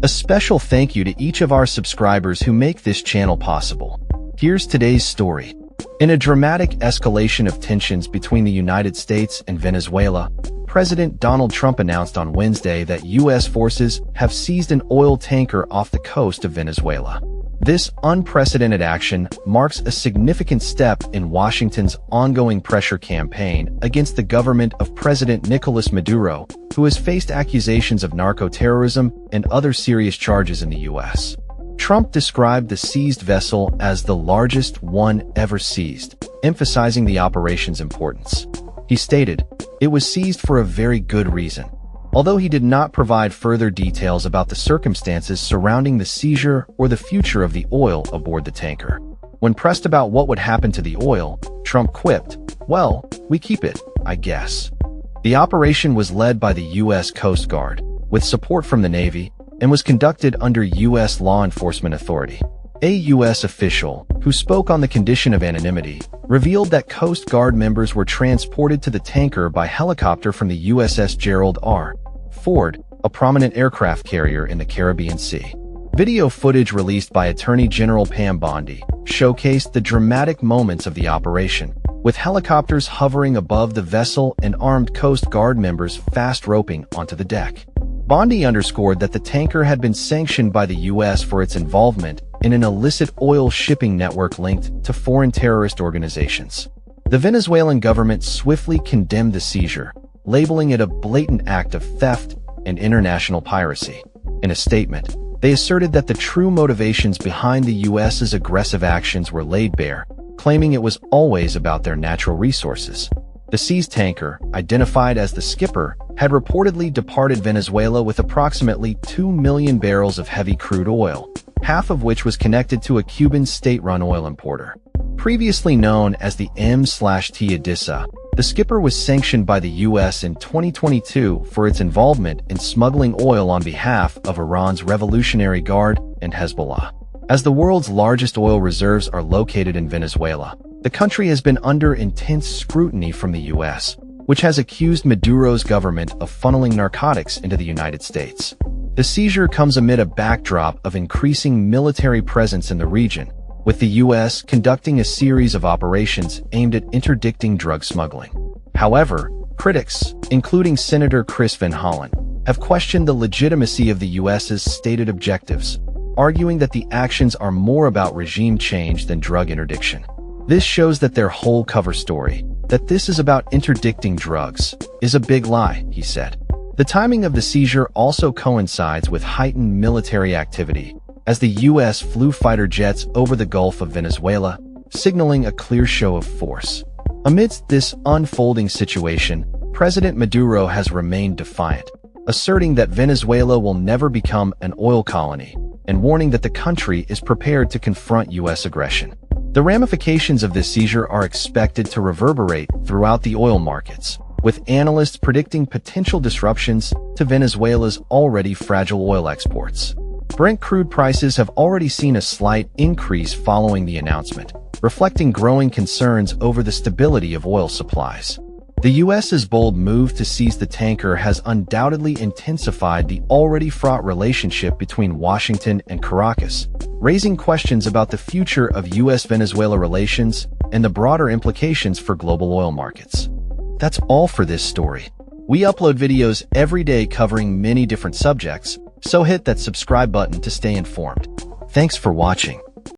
A special thank you to each of our subscribers who make this channel possible. Here's today's story. In a dramatic escalation of tensions between the United States and Venezuela, President Donald Trump announced on Wednesday that U.S. forces have seized an oil tanker off the coast of Venezuela. This unprecedented action marks a significant step in Washington's ongoing pressure campaign against the government of President Nicolas Maduro, who has faced accusations of narco-terrorism and other serious charges in the U.S. Trump described the seized vessel as the largest one ever seized, emphasizing the operation's importance. He stated, "It was seized for a very good reason." Although he did not provide further details about the circumstances surrounding the seizure or the future of the oil aboard the tanker. When pressed about what would happen to the oil, Trump quipped, "Well, we keep it, I guess." The operation was led by the U.S. Coast Guard, with support from the Navy, and was conducted under U.S. law enforcement authority. A U.S. official, who spoke on the condition of anonymity, revealed that Coast Guard members were transported to the tanker by helicopter from the USS Gerald R. Ford, a prominent aircraft carrier in the Caribbean Sea. Video footage released by Attorney General Pam Bondi showcased the dramatic moments of the operation, with helicopters hovering above the vessel and armed Coast Guard members fast roping onto the deck. Bondi underscored that the tanker had been sanctioned by the U.S. for its involvement in an illicit oil shipping network linked to foreign terrorist organizations. The Venezuelan government swiftly condemned the seizure, labeling it a blatant act of theft and international piracy. In a statement, they asserted that the true motivations behind the U.S.'s aggressive actions were laid bare, claiming it was always about their natural resources. The seized tanker, identified as the Skipper, had reportedly departed Venezuela with approximately 2 million barrels of heavy crude oil, half of which was connected to a Cuban state-run oil importer. Previously known as the M/T Odessa, the Skipper was sanctioned by the U.S. in 2022 for its involvement in smuggling oil on behalf of Iran's Revolutionary Guard and Hezbollah. As the world's largest oil reserves are located in Venezuela, the country has been under intense scrutiny from the U.S., which has accused Maduro's government of funneling narcotics into the United States. The seizure comes amid a backdrop of increasing military presence in the region, with the U.S. conducting a series of operations aimed at interdicting drug smuggling. However, critics, including Senator Chris Van Hollen, have questioned the legitimacy of the U.S.'s stated objectives, arguing that the actions are more about regime change than drug interdiction. This shows that their whole cover story, that this is about interdicting drugs, is a big lie, he said. The timing of the seizure also coincides with heightened military activity, as the U.S. flew fighter jets over the Gulf of Venezuela, signaling a clear show of force. Amidst this unfolding situation, President Maduro has remained defiant, asserting that Venezuela will never become an oil colony, and warning that the country is prepared to confront U.S. aggression. The ramifications of this seizure are expected to reverberate throughout the oil markets, with analysts predicting potential disruptions to Venezuela's already fragile oil exports. Brent crude prices have already seen a slight increase following the announcement, reflecting growing concerns over the stability of oil supplies. The U.S.'s bold move to seize the tanker has undoubtedly intensified the already fraught relationship between Washington and Caracas, raising questions about the future of U.S.-Venezuela relations and the broader implications for global oil markets. That's all for this story. We upload videos every day covering many different subjects, so hit that subscribe button to stay informed. Thanks for watching.